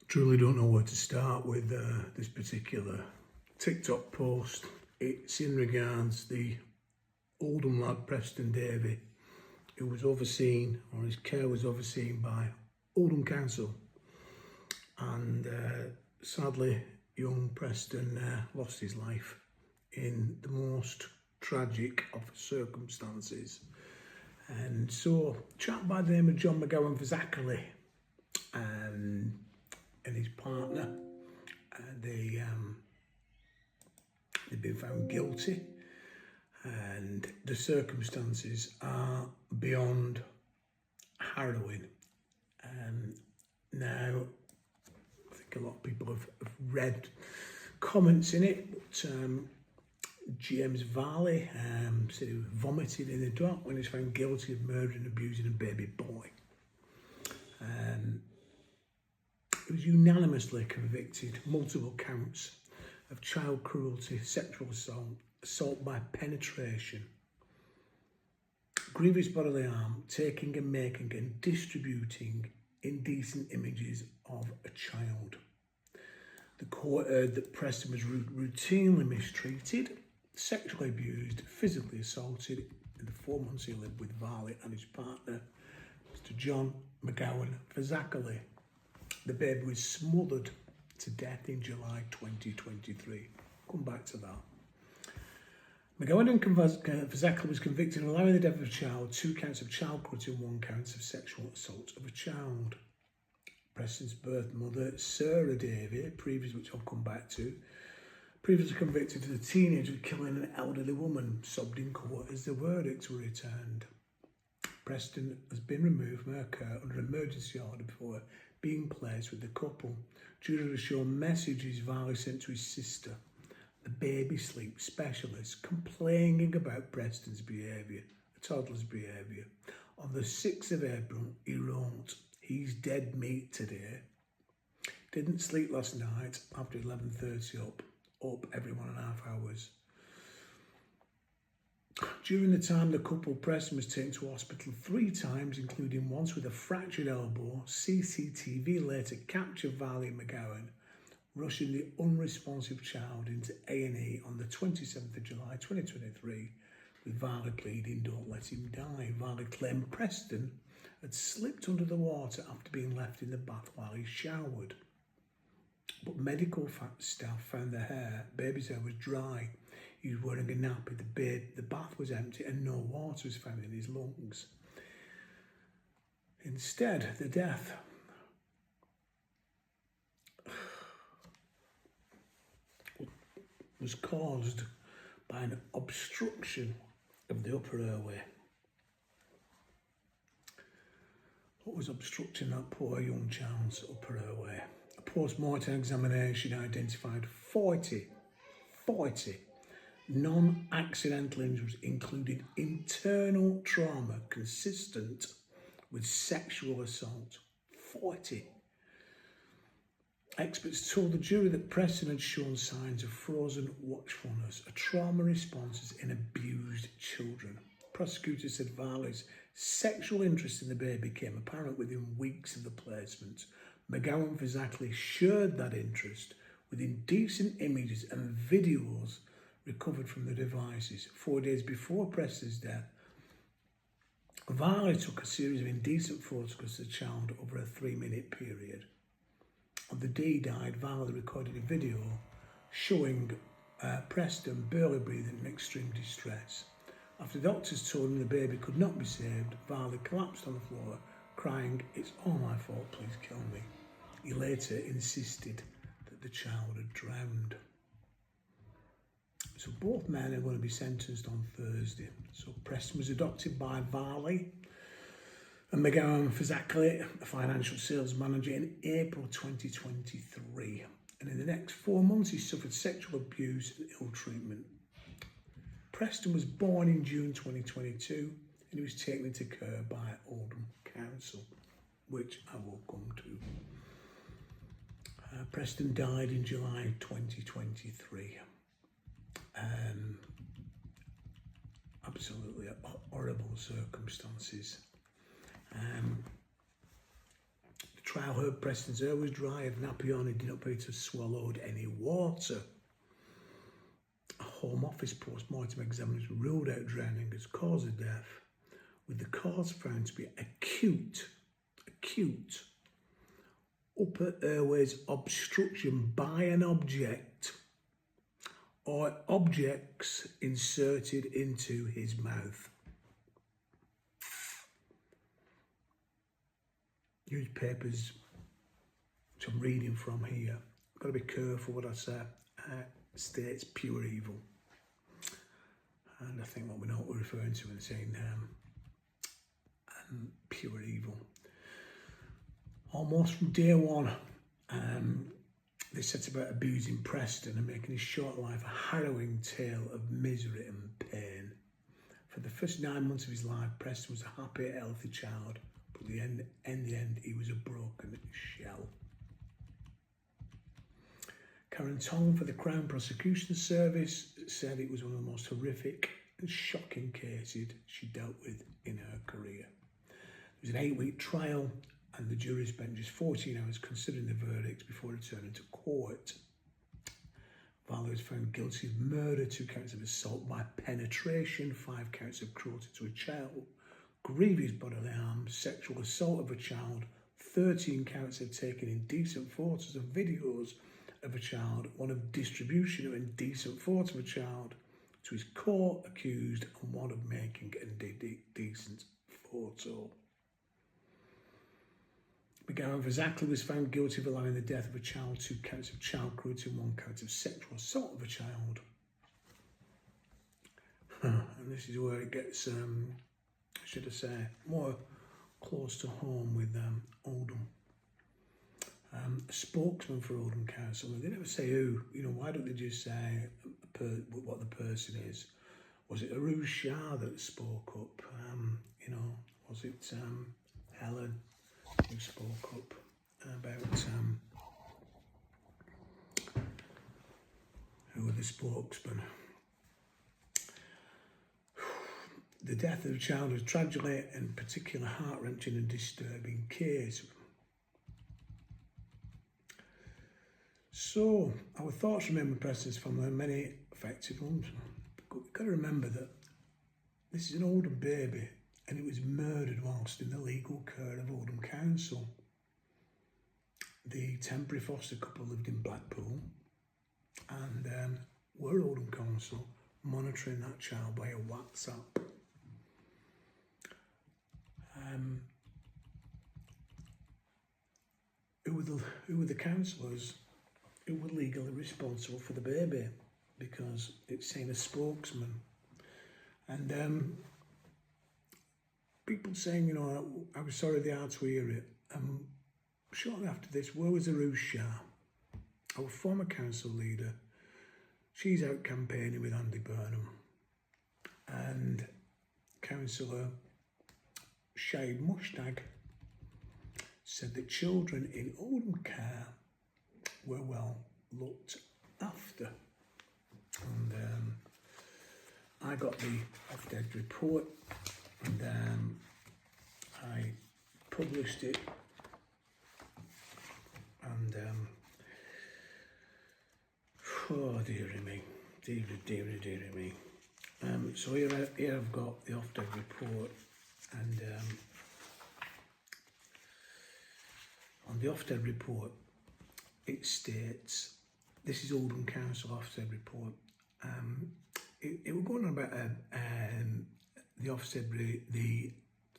Truly don't know where to start with this particular TikTok post. It's in regards the Oldham lad Preston Davey, who was overseen, or his care was overseen by Oldham Council, and sadly young Preston lost his life in the most tragic of circumstances. And so, a chap by the name of John McGowan Fazakerley and his partner, they've been found guilty, and the circumstances are beyond harrowing. Now, I think a lot of people have read comments in it, but James Varley said he vomited in the dock when he was found guilty of murdering and abusing a baby boy. He was unanimously convicted, multiple counts of child cruelty, sexual assault by penetration, grievous bodily harm, taking and making and distributing indecent images of a child. The court heard that Preston was routinely mistreated, sexually abused, physically assaulted in the 4 months he lived with Varley and his partner, Mr. John McGowan Fazakerley. The baby was smothered to death in July 2023. Come back to that. McGowan and Fazakerley was convicted of allowing the death of a child, 2 counts of child cruelty and 1 count of sexual assault of a child. Preston's birth mother, Sarah Davey, which I'll come back to, previously convicted as a teenager of killing an elderly woman, sobbed in court as the verdicts were returned. Preston has been removed from her care under emergency order before being placed with the couple due to the show messages Varley sent to his sister, the baby sleep specialist, complaining about Preston's behaviour, a toddler's behaviour. On the 6th of April, he wrote, "He's dead meat today. Didn't sleep last night after 11:30 up every 1.5 hours." During the time the couple, Preston was taken to hospital 3 times, including once with a fractured elbow. CCTV later captured Varley and McGowan rushing the unresponsive child into A&E on the 27th of July 2023, with Varley pleading, "Don't let him die." Varley claimed Preston had slipped under the water after being left in the bath while he showered. But medical staff found the baby's hair was dry. He was wearing a nappy, the bath was empty and no water was found in his lungs. Instead, the death was caused by an obstruction of the upper airway. What was obstructing that poor young child's upper airway? A post-mortem examination identified 40 non-accidental injuries, including internal trauma consistent with sexual assault. 40. Experts told the jury that Preston had shown signs of frozen watchfulness, a trauma response in abused children. Prosecutors said Varley's sexual interest in the baby became apparent within weeks of the placement. McGowan Fazakerley shared that interest with indecent images and videos recovered from the devices. 4 days before Preston's death, Varley took a series of indecent photographs of the child over a 3-minute period. On the day he died, Varley recorded a video showing Preston barely breathing in extreme distress. After doctors told him the baby could not be saved, Varley collapsed on the floor, crying, "It's all my fault, please kill me." He later insisted that the child had drowned. So both men are going to be sentenced on Thursday. So Preston was adopted by Varley and McGowan Fazakerley, a financial sales manager, in April 2023. And in the next 4 months, he suffered sexual abuse and ill treatment. Preston was born in June 2022 and he was taken into care by Oldham Council, which I will come to. Preston died in July 2023. Absolutely horrible circumstances. The Trial heard Preston's hair was dry, had nappy on, he did not appear to have swallowed any water. A Home Office post-mortem examiners ruled out drowning as cause of death, with the cause found to be acute upper airways obstruction by an object or objects inserted into his mouth. Newspapers, which I'm reading from here, I've got to be careful what I say, states pure evil. And I think what we know what we're referring to when saying pure evil. Almost from day one, they set about abusing Preston and making his short life a harrowing tale of misery and pain. For the first 9 months of his life, Preston was a happy, healthy child, but in the end, he was a broken shell. Karen Tong for the Crown Prosecution Service said it was one of the most horrific and shocking cases she dealt with in her career. It was an 8-week trial, and the jury spent just 14 hours considering the verdicts before returning to court. Vallow was found guilty of murder, 2 counts of assault by penetration, 5 counts of cruelty to a child, grievous bodily harm, sexual assault of a child, 13 counts of taking indecent photos and videos of a child, 1 of distribution of indecent photos of a child to his co-accused, and 1 of making an indecent photo. McGowan Zackley was found guilty of allowing the death of a child, 2 counts of child cruelty and 1 count of sexual assault of a child. And this is where it gets, should I say, more close to home with Oldham. A spokesman for Oldham Council, they never say who, why don't they just say what the person is? Was it Aruj Shah that spoke up? Was it Helen who spoke up about who were the spokesman? The death of a child was tragically and particularly heart-wrenching and disturbing case. So, our thoughts remember Preston's family and many affected ones. We've got to remember that this is an Oldham baby and it was murdered whilst in the legal care of Oldham Council. The temporary foster couple lived in Blackpool and were Oldham Council monitoring that child via WhatsApp. Who were the councillors who were legally responsible for the baby, because it's saying a spokesman. And people saying, I was sorry they had to hear it. Shortly after this, where was Aruj Shah, our former council leader? She's out campaigning with Andy Burnham. And Councillor Shahid Mushtaq said that children in Oldham care were well looked after. And I got the Ofsted report and I published it, and oh dearie me, dearie me. So here I've got the Ofsted report, and on the Ofsted report it states, this is Oldham Council Ofsted report. It was going on about the Ofsted the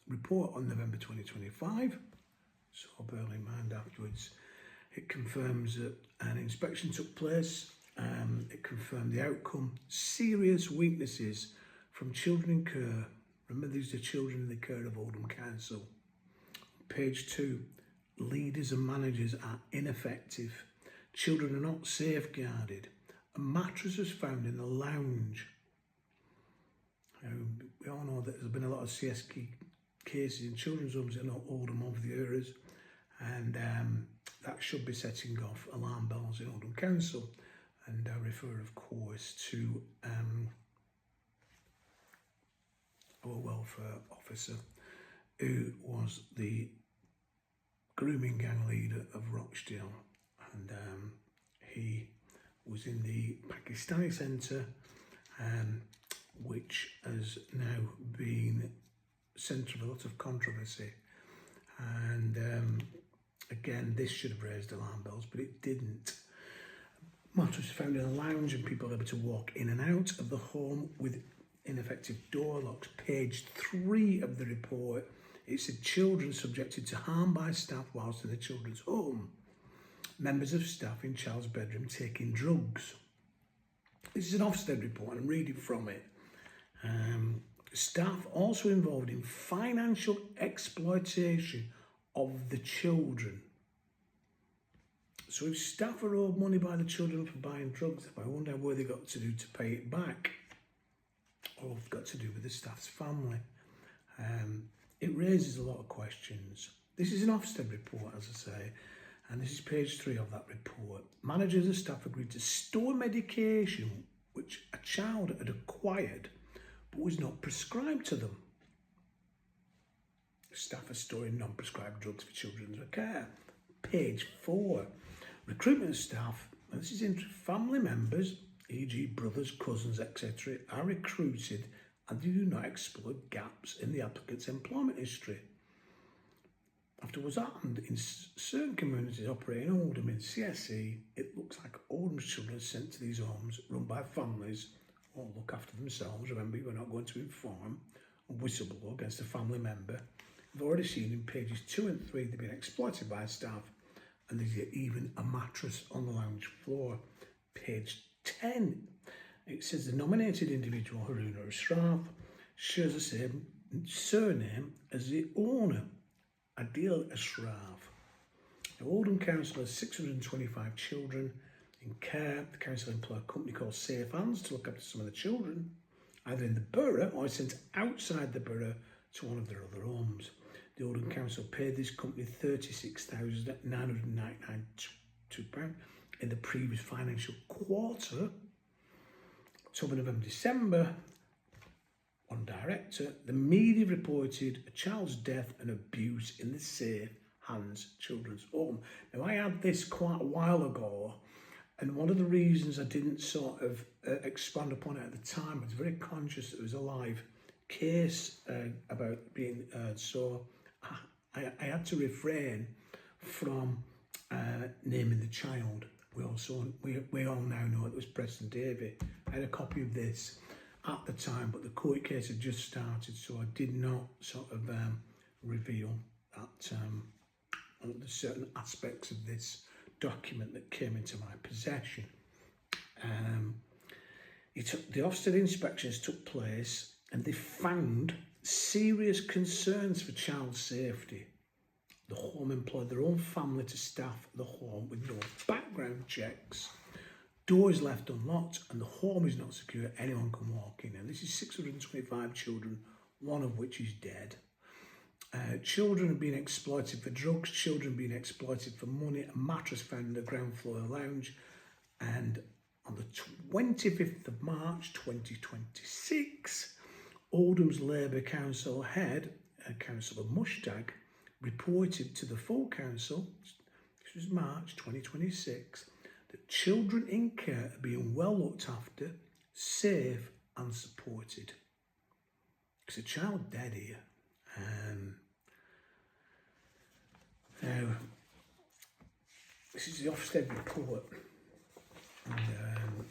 report on November 2025. So bear in mind afterwards, it confirms that an inspection took place. It confirmed the outcome, serious weaknesses from children in care. Remember, these are children in the care of Oldham Council. Page 2, leaders and managers are ineffective. Children are not safeguarded. A mattress was found in the lounge. We all know that there's been a lot of CSK cases in children's homes in Oldham over the years, and that should be setting off alarm bells in Oldham Council. And I refer, of course, to our welfare officer, who was the grooming gang leader of Rochdale, and he was in the Pakistani centre, which has now been centre of a lot of controversy. And again, this should have raised alarm bells, but it didn't. Matt was found in a lounge and people able to walk in and out of the home with ineffective door locks. Page 3 of the report, it said children subjected to harm by staff whilst in the children's home. Members of staff in child's bedroom taking drugs. This is an Ofsted report, and I'm reading from it. Staff also involved in financial exploitation of the children. So if staff are owed money by the children for buying drugs, I wonder what they got to do to pay it back. Or it's got to do with the staff's family. It raises a lot of questions. This is an Ofsted report, as I say, and this is page 3 of that report. Managers and staff agreed to store medication which a child had acquired but was not prescribed to them. Staff are storing non-prescribed drugs for children's care. Page 4. Recruitment staff, and this is into family members, e.g. brothers, cousins, etc., are recruited and they do not exploit gaps in the applicant's employment history. After what's happened in certain communities operating Oldham in CSE, it looks like Oldham's children are sent to these homes run by families or look after themselves. Remember, we're not going to inform or whistleblow against a family member. We've already seen in pages 2 and 3 they've been exploited by staff, and there's even a mattress on the lounge floor. Page 10, it says the nominated individual, Haruna Ashraf, shares the same surname as the owner, Adil Ashraf. The Oldham Council has 625 children in care. The council employs a company called Safe Hands to look after some of the children, either in the borough or sent outside the borough to one of their other homes. The Oldham Council paid this company £36,999 in the previous financial quarter. October, November, December, one director, the media reported a child's death and abuse in the Safe Hands Children's Home. Now, I had this quite a while ago, and one of the reasons I didn't sort of expand upon it at the time, I was very conscious that it was a live case about being so I had to refrain from naming the child. We all now know it was Preston Davey. I had a copy of this at the time, but the court case had just started, so I did not sort of reveal that the certain aspects of this document that came into my possession. The Ofsted inspections took place and they found serious concerns for child safety. The home employed their own family to staff the home with no background checks. Doors left unlocked and the home is not secure. Anyone can walk in. And this is 625 children, one of which is dead. Children have been exploited for drugs, children being exploited for money. A mattress found in the ground floor of the lounge. And on the 25th of March 2026, Oldham's Labour Council head, Councillor Mushtag, reported to the full council, this was March 2026, that children in care are being well looked after, safe and supported. There's a child dead here. Now, this is the Ofsted report, and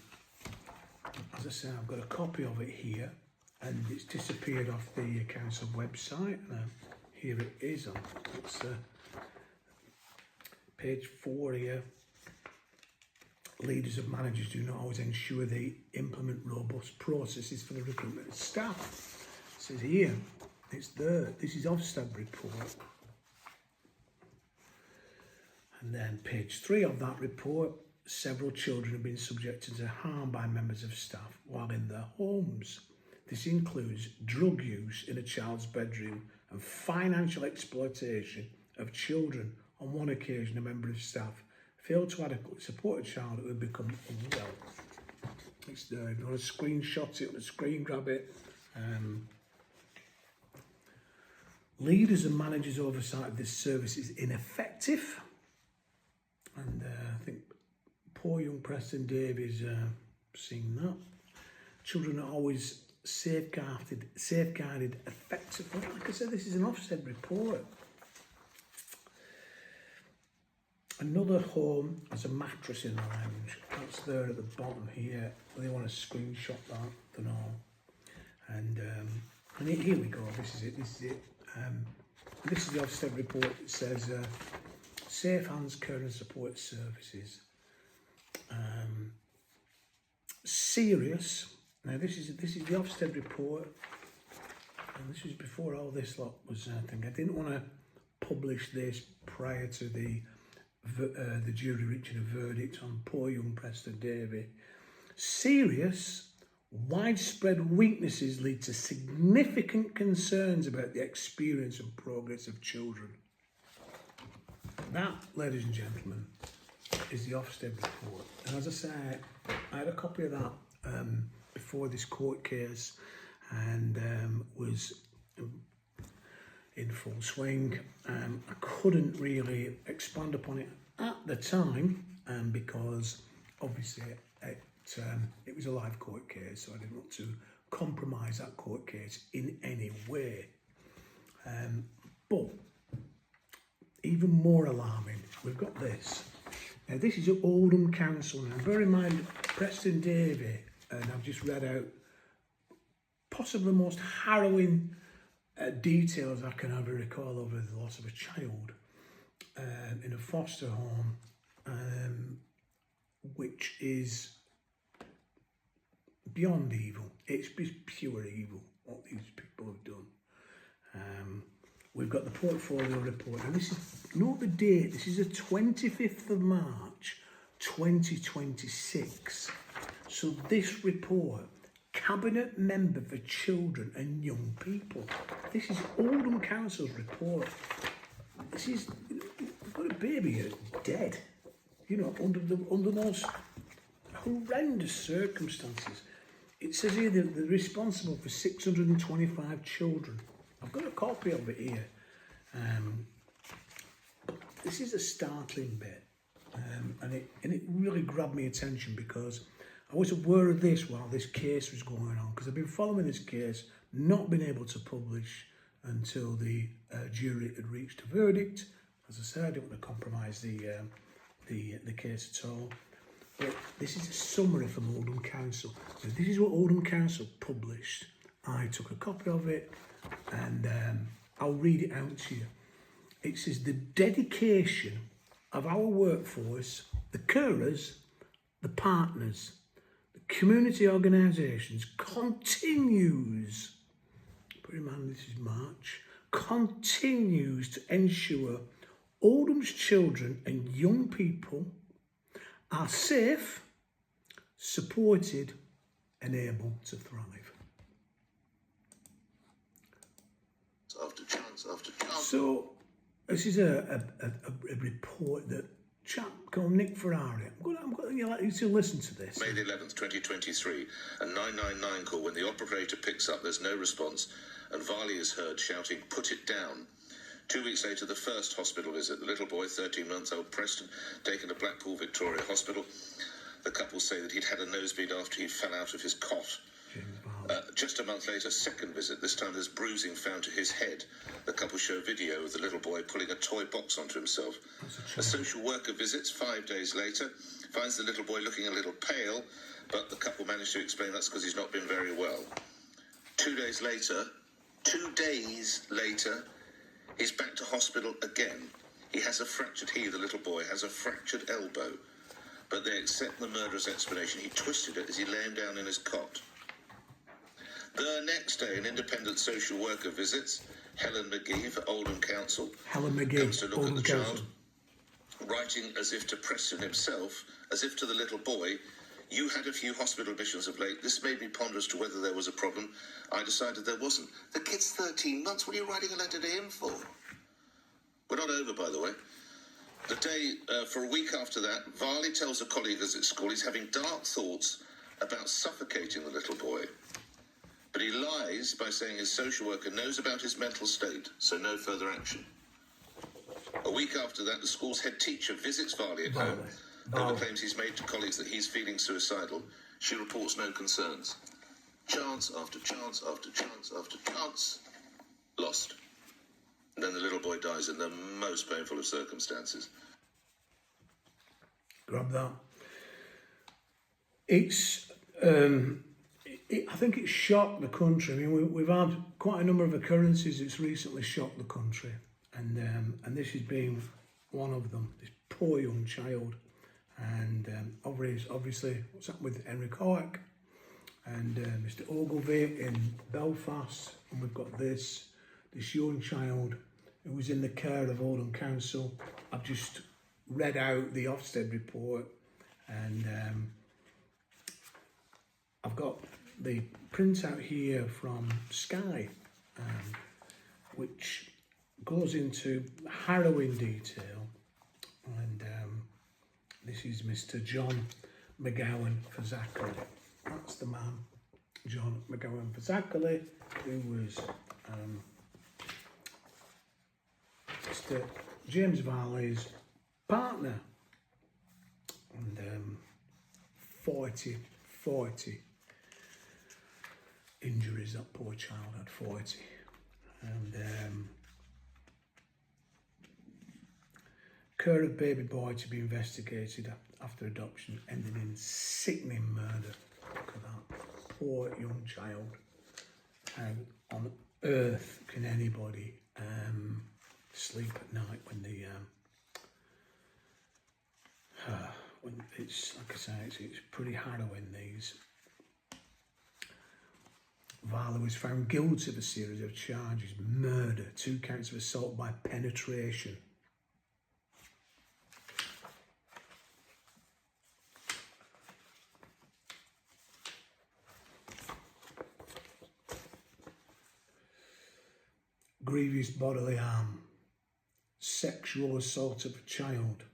as I say, I've got a copy of it here, and it's disappeared off the council website. Here it is. It's page 4 here. Leaders of managers do not always ensure they implement robust processes for the recruitment of staff. It says here, it's there. This is Ofsted report. And then page 3 of that report, several children have been subjected to harm by members of staff while in their homes. This includes drug use in a child's bedroom and financial exploitation of children. On one occasion, a member of staff failed to adequately support a child who had become unwell. It's there. If you want to screenshot it, or screen grab it. Leaders and managers' oversight of this service is ineffective. And I think poor young Preston Davies seen that. Children are always safeguarded effectively. Like I said, this is an Ofsted report. Another home has a mattress in the lounge. That's there at the bottom here. They want to screenshot that, don't know. And here we go. This is it. This is the Ofsted report. It says Safe Hands Care and Support Services. Serious. Now this is the Ofsted report, and this was before all this lot was. I think I didn't want to publish this prior to the jury reaching a verdict on poor young Preston Davy. Serious, widespread weaknesses lead to significant concerns about the experience and progress of children. That, ladies and gentlemen, is the Ofsted report. And as I say, I had a copy of that before this court case, and was in full swing. I couldn't really expand upon it at the time because obviously it was a live court case, so I didn't want to compromise that court case in any way. But even more alarming, we've got this. Now this is at Oldham Council. Now bear in mind, Preston Davy, and I've just read out possibly the most harrowing details I can ever recall over the loss of a child in a foster home, which is beyond evil. It's pure evil what these people have done. We've got the portfolio report, and this is, note the date, this is the 25th of March 2026. So this report, Cabinet Member for Children and Young People. This is Oldham Council's report. This is, we've got a baby here dead, you know, under the most horrendous circumstances. It says here that they're responsible for 625 children. I've got a copy of it here. This is a startling bit, and it really grabbed my attention because I was aware of this while this case was going on, because I've been following this case, not been able to publish until the jury had reached a verdict. As I said, I didn't want to compromise the case at all. But this is a summary from Oldham Council. So this is what Oldham Council published. I took a copy of it, and I'll read it out to you. It says, the dedication of our workforce, the carers, the partners, the community organisations continues, bear in mind this is March, continues to ensure Oldham's children and young people are safe, supported and able to thrive. After chance after chance. So this is a report that chap called Nick Ferrari. I'm going you to listen to this. May the 11th, 2023, a 999 call. When the operator picks up, there's no response, and Varley is heard shouting, "Put it down." 2 weeks later, the first hospital visit. The little boy, 13-month-old Preston, taken to Blackpool Victoria Hospital. The couple say that he'd had a nosebleed after he fell out of his cot. Just a month later, second visit. This time there's bruising found to his head. The couple show video of the little boy pulling a toy box onto himself. A social worker visits 5 days later, finds the little boy looking a little pale, but the couple managed to explain that's because he's not been very well. 2 days later, he's back to hospital again. He, the little boy, has a fractured elbow, but they accept the murderer's explanation. He twisted it as he lay him down in his cot. The next day, an independent social worker visits. Helen McGee for Oldham Council. Helen McGee, comes to look Oldham at the Council. child, writing as if to Preston himself, as if to the little boy, "You had a few hospital admissions of late. This made me ponder as to whether there was a problem. I decided there wasn't." The kid's 13 months. What are you writing a letter to him for? We're not over, by the way. The day, for a week after that, Varley tells a colleague at school he's having dark thoughts about suffocating the little boy. But he lies by saying his social worker knows about his mental state, so no further action. A week after that, the school's head teacher visits Varley at home over claims he's made to colleagues that he's feeling suicidal. She reports no concerns. Chance after chance after chance after chance. Lost. And then the little boy dies in the most painful of circumstances. Grab that. I think it's shocked the country. I mean, we've had quite a number of occurrences that's recently shocked the country, and this has been one of them. This poor young child, and obviously what's happened with Henry Cork and Mr. Ogilvie in Belfast, and we've got this young child who was in the care of Oldham Council. I've just read out the Ofsted report, and I've got the printout here from Sky, which goes into harrowing detail, and this is Mr. John McGowan Fazakerley. That's the man, John McGowan Fazakerley, who was Mr. James Varley's partner, and 40 injuries that poor child had, 40, and care of baby boy to be investigated after adoption, ending in sickening murder. Look at that, poor young child. How on earth can anybody sleep at night when when it's, like I say, it's pretty harrowing, these. Varley was found guilty of a series of charges: murder, 2 counts of assault by penetration. Grievous bodily harm, sexual assault of a child,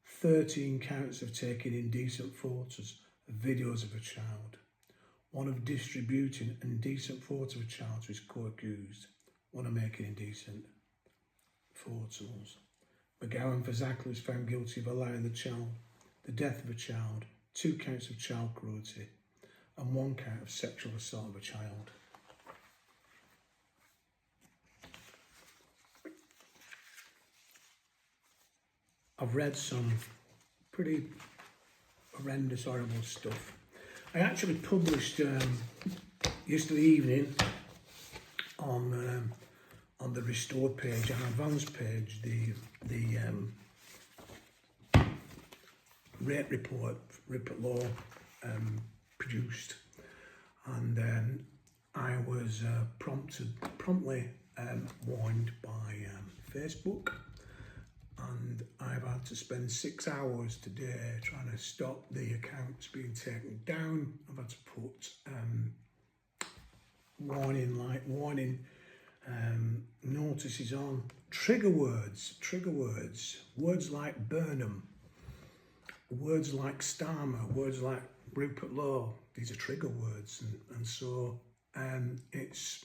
13 counts of taking indecent photos of videos of a child, 1 of distributing indecent photos of a child to his co-accused, 1 of making indecent photos. McGowan Fazakerley was found guilty of allowing the death of a child, 2 counts of child cruelty, and 1 count of sexual assault of a child. I've read some pretty horrendous, horrible stuff. I actually published yesterday evening on the Restored page and Advanced page the rape report Rupert Law produced, and I was promptly warned by Facebook. And I've had to spend 6 hours today trying to stop the accounts being taken down. I've had to put warning notices on, trigger words, words like Burnham, words like Starmer, words like Rupert Law. These are trigger words, and so it's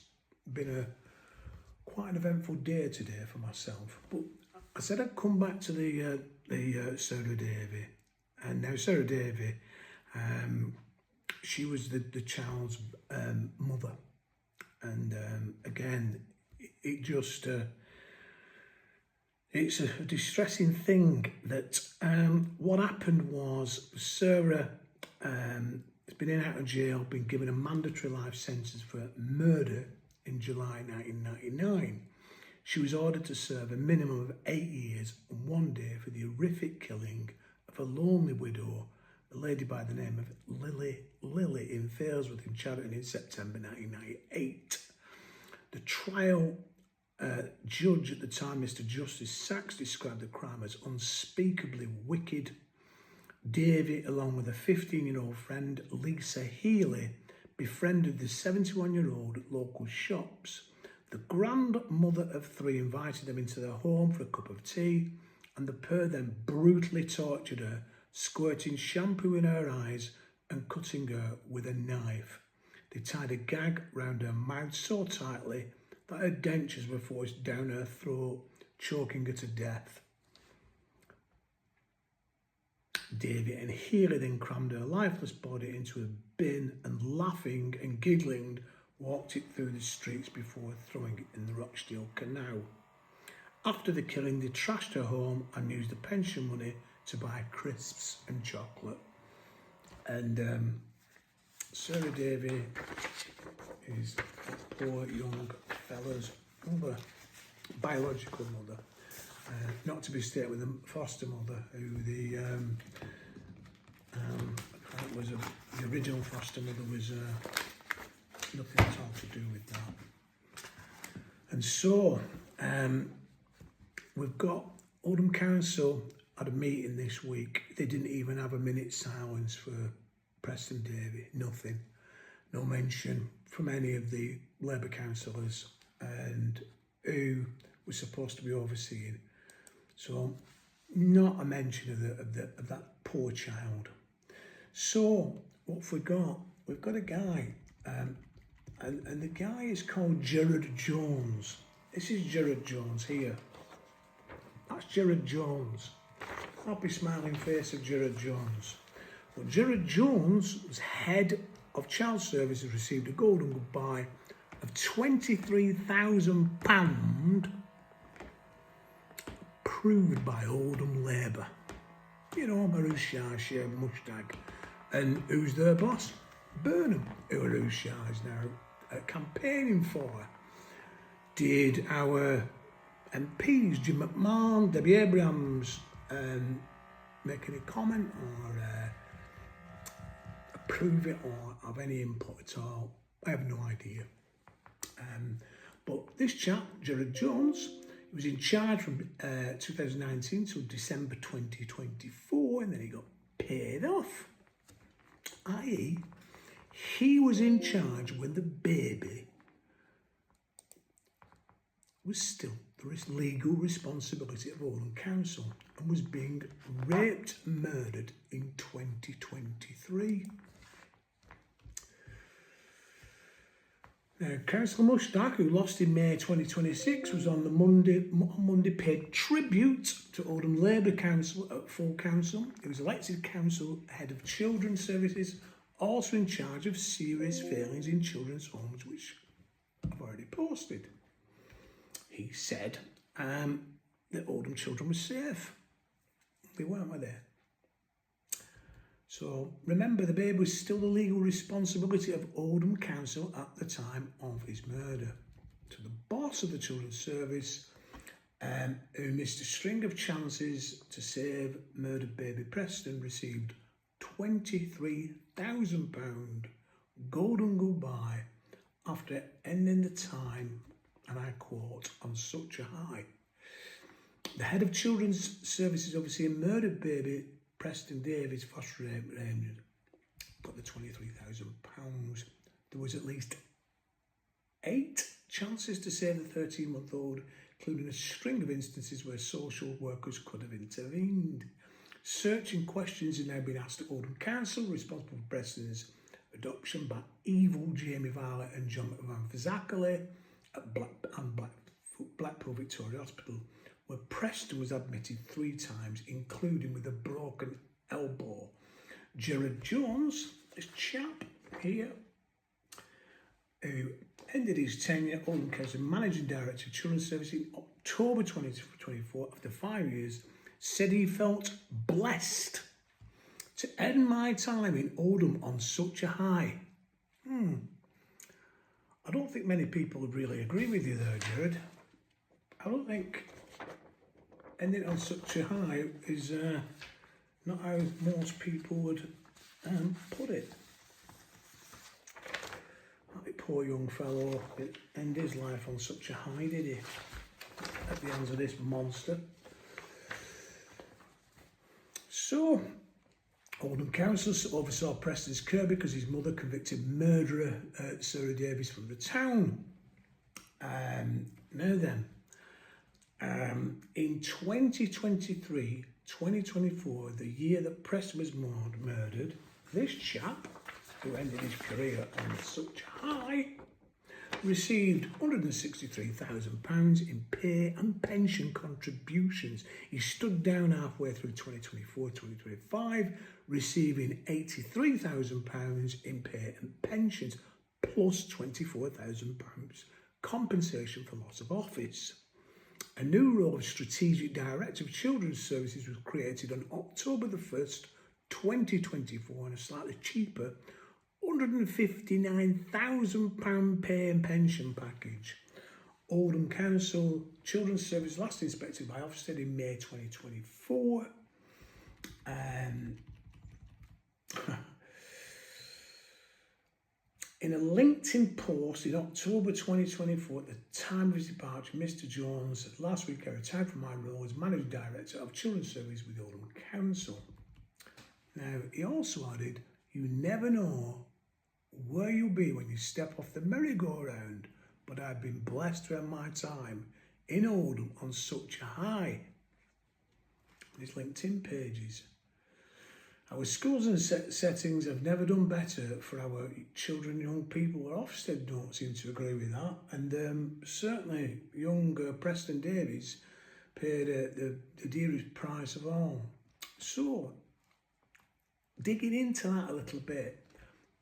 been quite an eventful day today for myself. But I said I'd come back to the Sarah Davey, and now Sarah Davey, she was the child's mother, and again, it just it's a distressing thing that what happened was Sarah has been in and out of jail, been given a mandatory life sentence for murder in July 1999. She was ordered to serve a minimum of 8 years and 1 day for the horrific killing of a lonely widow, a lady by the name of Lily in Failsworth in Chadderton in September 1998. The trial judge at the time, Mr. Justice Sachs, described the crime as unspeakably wicked. Davey, along with a 15-year-old friend, Lisa Healy, befriended the 71-year-old at local shops. The grandmother of 3 invited them into their home for a cup of tea, and the pair then brutally tortured her, squirting shampoo in her eyes and cutting her with a knife. They tied a gag round her mouth so tightly that her dentures were forced down her throat, choking her to death. Davy and Healy then crammed her lifeless body into a bin and, laughing and giggling, walked it through the streets before throwing it in the Rochdale Canal. After the killing, they trashed her home and used the pension money to buy crisps and chocolate. And Sarah Davy is a poor young fella's mother, biological mother, not to be stated with a foster mother, who the original foster mother was nothing at all to do with that. And so we've got Oldham Council had a meeting this week. They didn't even have a minute's silence for Preston Davy, nothing. No mention from any of the Labour councillors and who was supposed to be overseeing. So not a mention of that poor child. So what have we got? We've got a guy, and the guy is called Gerard Jones. This is Gerard Jones here. That's Gerard Jones. Happy smiling face of Gerard Jones. Well, Gerard Jones was head of child services, received a golden goodbye of £23,000 approved by Oldham Labour. You know, Marous Shah, Mushtag. And who's their boss? Burnham, who Marous Shah is now campaigning for. Did our MPs, Jim McMahon, Debbie Abrahams, make any comment or approve it or have any input at all? I have no idea. But this chap, Gerard Jones, he was in charge from 2019 till December 2024, and then he got paid off. I.e., he was in charge when the baby was still the legal responsibility of Oldham Council and was being raped and murdered in 2023. Now, Councillor Mushtaq, who lost in May 2026, was on Monday paid tribute to Oldham Labour Council at full council. He was elected council head of children's services, also in charge of serious failings in children's homes, which I've already posted. He said that Oldham children were safe. They weren't, were they? So remember, the baby was still the legal responsibility of Oldham Council at the time of his murder. To the boss of the children's service, who missed a string of chances to save murdered baby Preston, received £23,000 golden goodbye after ending the time, and I quote, on such a high. The head of children's services overseeing murdered baby Preston Davies foster Rangers got the £23,000. There was at least 8 chances to save the 13-month-old, including a string of instances where social workers could have intervened. Searching questions have now been asked at Oldham Council, responsible for Preston's adoption by Evil, Jamie Violet and John McVan Fazakerley at Blackpool Victoria Hospital, where Preston was admitted 3 times, including with a broken elbow. Gerard Jones, this chap here, who ended his tenure at Oldham Council Managing Director of Children's Services in October 2024 after 5 years, said he felt blessed to end my time in Oldham on such a high. I don't think many people would really agree with you there, Gerard. I don't think ending on such a high is not how most people would put it. That poor young fellow didn't end his life on such a high, did he? At the hands of this monster. So, Oldham Council oversaw Preston's care because his mother convicted murderer Sarah Davies from the town. Now then, in 2023-2024, the year that Preston was murdered, this chap who ended his career on such a high, received £163,000 in pay and pension contributions. He stood down halfway through 2024-2025, receiving £83,000 in pay and pensions, plus £24,000 compensation for loss of office. A new role of Strategic Director of Children's Services was created on October the 1st, 2024, on a slightly cheaper £159,000 pay and pension package. Oldham Council Children's Service last inspected by Ofsted in May 2024. In a LinkedIn post in October 2024, at the time of his departure, Mr. Jones said, "Last week I retired from my role as Managing Director of Children's Service with Oldham Council." Now, he also added, "You never know where you'll be when you step off the merry-go-round, but I've been blessed to have my time in Oldham on such a high." On his LinkedIn pages. Our schools and settings have never done better for our children and young people. Ofsted don't seem to agree with that. And certainly young Preston Davies paid the dearest price of all. So, digging into that a little bit,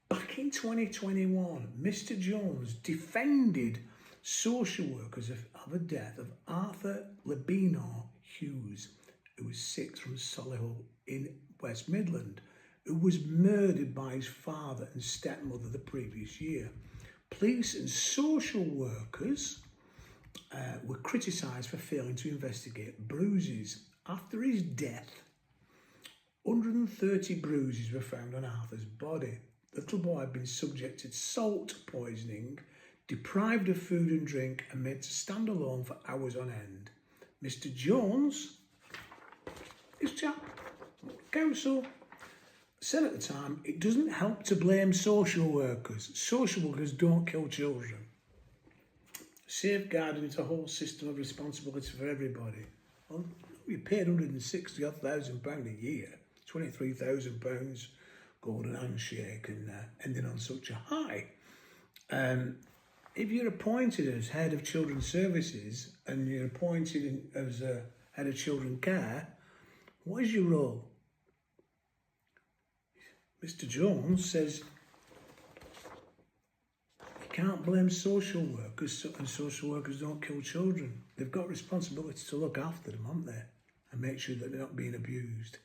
back in 2021, Mr. Jones defended social workers of the death of Arthur Labino Hughes, who was 6 from Solihull in West Midland, who was murdered by his father and stepmother the previous year. Police and social workers were criticised for failing to investigate bruises. After his death, 130 bruises were found on Arthur's body. The little boy had been subjected to salt poisoning, deprived of food and drink, and made to stand alone for hours on end. Mr. Jones, his chap, council, said at the time, "It doesn't help to blame social workers. Social workers don't kill children. Safeguarding is a whole system of responsibility for everybody." Well, we paid £160,000 a year, £23,000 golden handshake, and ending on such a high. If you're appointed as head of children's services and you're appointed as head of children care, what is your role? Mr. Jones says you can't blame social workers, and social workers don't kill children. They've got responsibility to look after them, haven't they? And make sure that they're not being abused.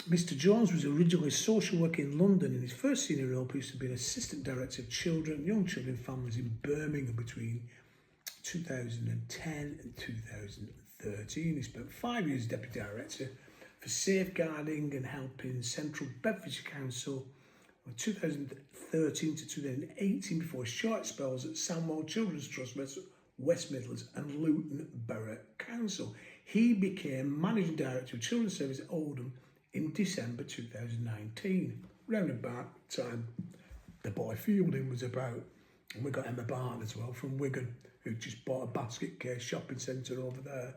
Mr. Jones was originally a social worker in London. In his first senior role, he used to be an assistant director of young children families in Birmingham between 2010 and 2013. He spent 5 years as deputy director for safeguarding and helping Central Bedfordshire Council from 2013 to 2018 before short spells at Sandwell Children's Trust, West Midlands and Luton Borough Council. He became Managing Director of Children's Service at Oldham in December 2019, round about the time the boy fielding was about. And we got Emma Barton as well from Wigan, who just bought a basket case shopping centre over there.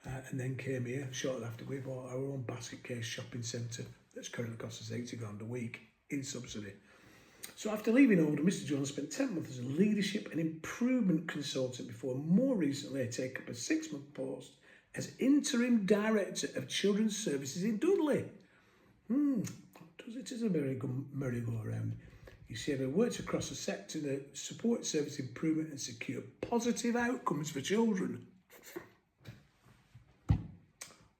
And then came here shortly after we bought our own basket case shopping centre that's currently costs us £80,000 a week in subsidy. So after leaving Oldham, Mr. Jones spent 10 months as a leadership and improvement consultant before more recently taking up a 6-month post as interim director of children's services in Dudley. It is a very good merry-go-round. He said he worked across the sector that support service improvement and secure positive outcomes for children.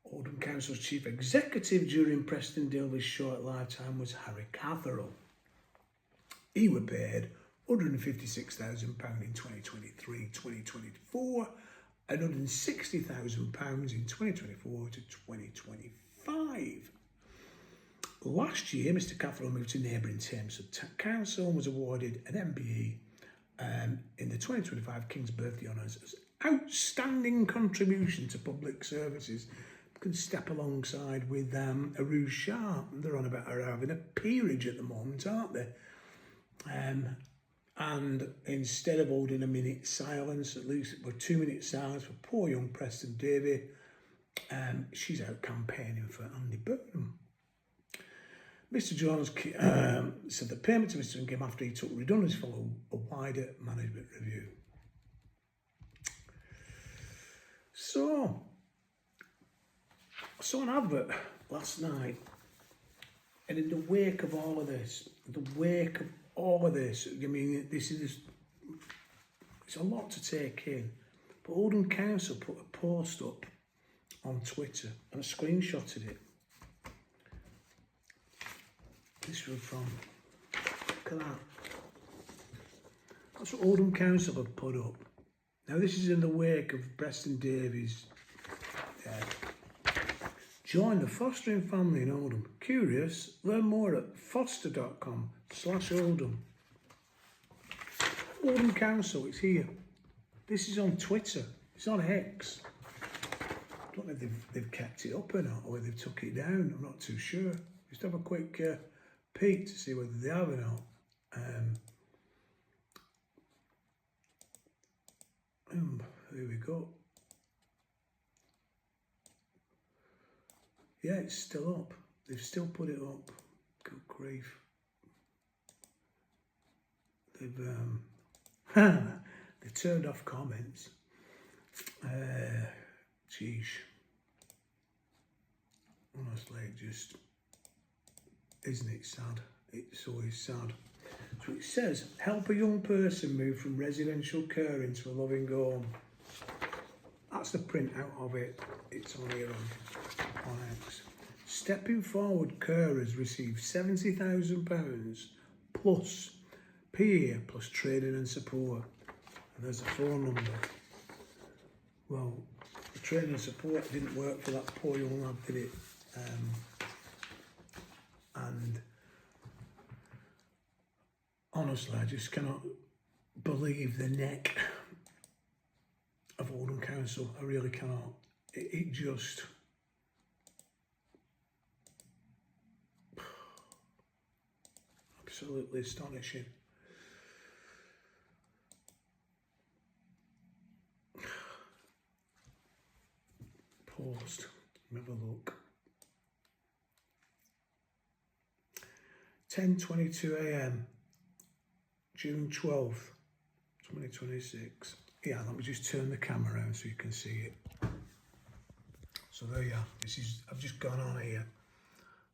Oldham Council's chief executive during Preston Davies' short lifetime was Harry Catherall. He was paid £156,000 in 2023-2024 and £160,000 in 2024 to 2025. Last year, Mr. Catherall moved to neighbouring Thames Council and was awarded an MBE in the 2025 King's Birthday Honours as outstanding contribution to public services. Can step alongside with Aruj Shah. They're on about having a peerage at the moment, aren't they? And instead of holding a minute silence, at least 2 minutes silence for poor young Preston Davy, she's out campaigning for Andy Burnham. Mr. Jones said the payment to Mr. Dunn came after he took redundancy following a wider management review. So, I saw an advert last night, and in the wake of all of this, I mean, it's a lot to take in, but Oldham Council put a post up on Twitter, and I screenshotted it. This was from, look at that. That's what Oldham Council have put up. Now this is in the wake of Preston Davies' death. Join the fostering family in Oldham. Curious? Learn more at foster.com/Oldham. Oldham Council, it's here. This is on Twitter. It's on X. I don't know if they've kept it up or not, or they've took it down. I'm not too sure. Just have a quick peek to see whether they have or not. Here we go. Yeah, it's still up. They've still put it up. Good grief. They've they turned off comments. Geez. Honestly, isn't it sad? It's always sad. So it says, help a young person move from residential care into a loving home. That's the print out of it. It's on here on X. Stepping Forward carers receive £70,000 plus per year plus training and support. And there's a phone number. Well, the training and support didn't work for that poor young lad, did it? And honestly, I just cannot believe the neck of Oldham Council. I really cannot. It just... absolutely astonishing. Post. Have a look. 10:22 a.m. June 12th, 2026. Yeah, let me just turn the camera around so you can see it. So there you are. I've just gone on here,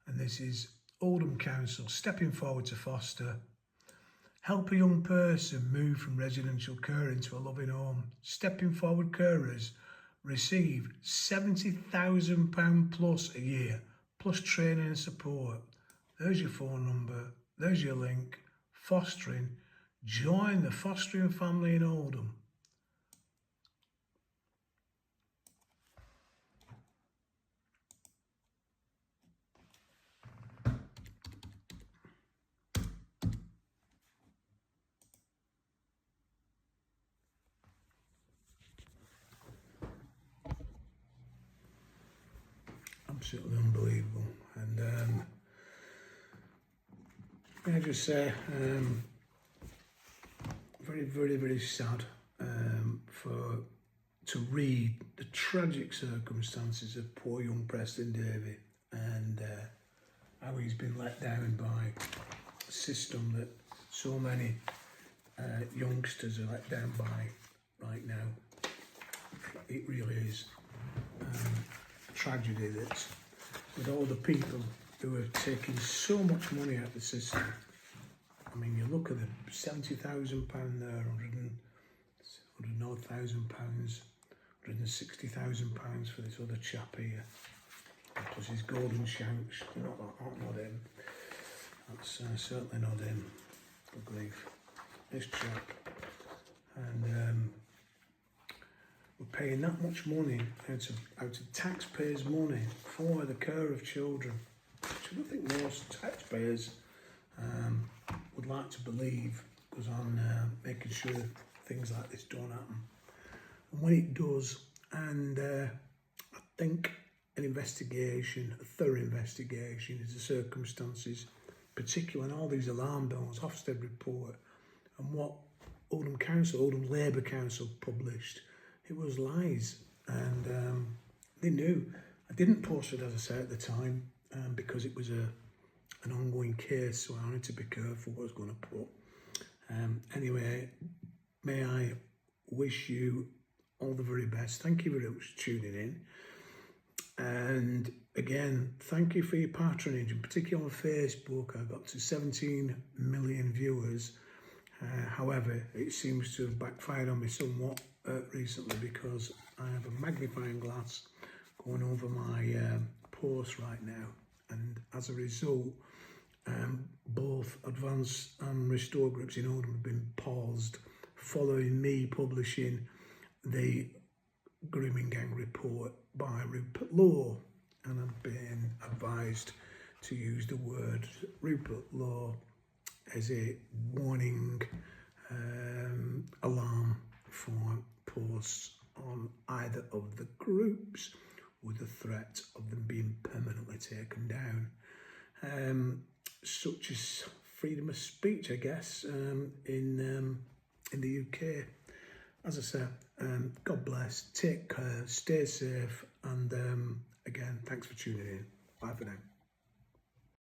and this is Oldham Council stepping forward to foster. Help a young person move from residential care into a loving home. Stepping Forward carers receive £70,000 plus a year, plus training and support. There's your phone number. There's your link. Fostering. Join the fostering family in Oldham. Absolutely unbelievable. And can I just say, very, very, very sad to read the tragic circumstances of poor young Preston Davey and how he's been let down by a system that so many youngsters are let down by right now. It really is a tragedy that with all the people who are taking so much money out of the system. I mean, you look at the £70,000 there, £100,000, £160,000 for this other chap here, plus his golden shanks. Not him. That's certainly not him. Good grief. This chap. And we're paying that much money out of taxpayers' money for the care of children, which I don't think most taxpayers would like to believe goes on making sure things like this don't happen. And when it does, and I think a thorough investigation into the circumstances, particularly on all these alarm bells, Ofsted report, and what Oldham Labour Council published, it was lies, and they knew. I didn't post it, as I say, at the time, because it was a an ongoing case, so I wanted to be careful what I was going to put. Anyway, may I wish you all the very best. Thank you very much for tuning in. And again, thank you for your patronage, in particular on Facebook. I got to 17 million viewers. However, it seems to have backfired on me somewhat recently, because I have a magnifying glass going over my posts right now, and as a result, both Advance and Restore groups in Oldham have been paused following me publishing the Grooming Gang report by Rupert Law, and I've been advised to use the word Rupert Law as a warning alarm for posts on either of the groups, with the threat of them being permanently taken down. Such as freedom of speech, I guess, in the UK. As I said, God bless, take care, stay safe, and again, thanks for tuning in. Bye for now.